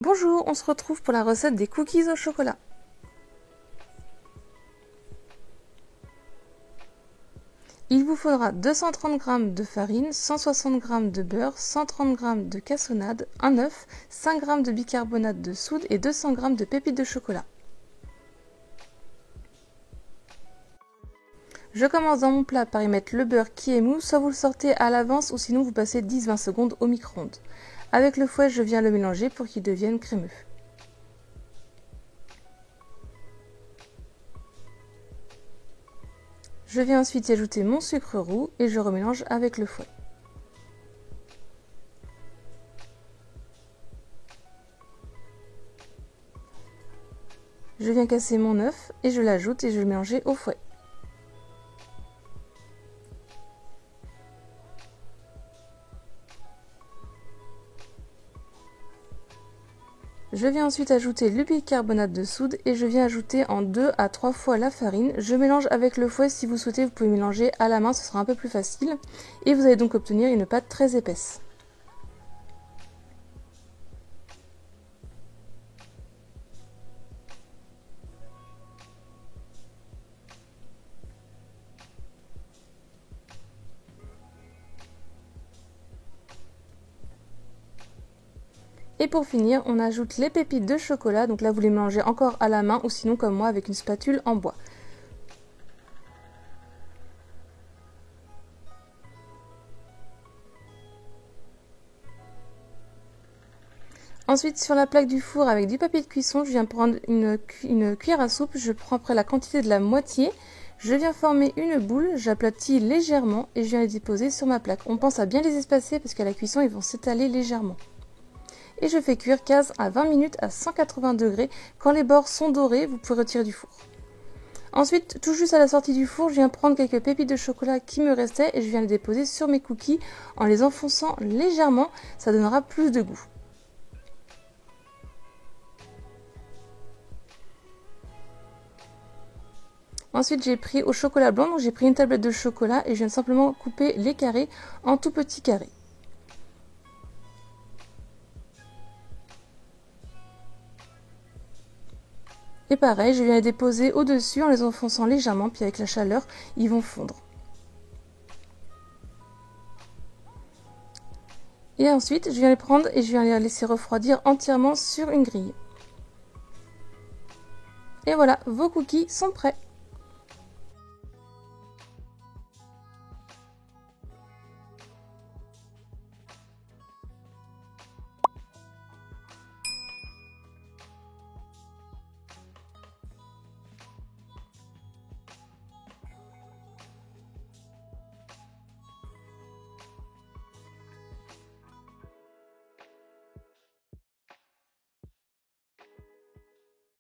Bonjour, on se retrouve pour la recette des cookies au chocolat. Il vous faudra 230 g de farine, 160 g de beurre, 130 g de cassonade, un œuf, 5 g de bicarbonate de soude et 200 g de pépites de chocolat. Je commence dans mon plat par y mettre le beurre qui est mou, soit vous le sortez à l'avance ou sinon vous passez 10-20 secondes au micro-ondes. Avec le fouet, je viens le mélanger pour qu'il devienne crémeux. Je viens ensuite y ajouter mon sucre roux et je remélange avec le fouet. Je viens casser mon œuf et je l'ajoute et je vais le mélanger au fouet. Je viens ensuite ajouter le bicarbonate de soude et je viens ajouter en 2 à 3 fois la farine. Je mélange avec le fouet, si vous souhaitez vous pouvez mélanger à la main, ce sera un peu plus facile. Et vous allez donc obtenir une pâte très épaisse. Et pour finir, on ajoute les pépites de chocolat, donc là vous les mélangez encore à la main ou sinon comme moi avec une spatule en bois. Ensuite, sur la plaque du four avec du papier de cuisson, je viens prendre une cuillère à soupe, je prends après la quantité de la moitié, je viens former une boule, j'aplatis légèrement et je viens les déposer sur ma plaque. On pense à bien les espacer parce qu'à la cuisson ils vont s'étaler légèrement. Et je fais cuire 15 à 20 minutes à 180 degrés. Quand les bords sont dorés, vous pouvez retirer du four. Ensuite, tout juste à la sortie du four, je viens prendre quelques pépites de chocolat qui me restaient et je viens les déposer sur mes cookies en les enfonçant légèrement, ça donnera plus de goût. Ensuite, j'ai pris au chocolat blanc, donc j'ai pris une tablette de chocolat et je viens simplement couper les carrés en tout petits carrés. Et pareil, je viens les déposer au-dessus en les enfonçant légèrement, puis avec la chaleur, ils vont fondre. Et ensuite, je viens les prendre et je viens les laisser refroidir entièrement sur une grille. Et voilà, vos cookies sont prêts.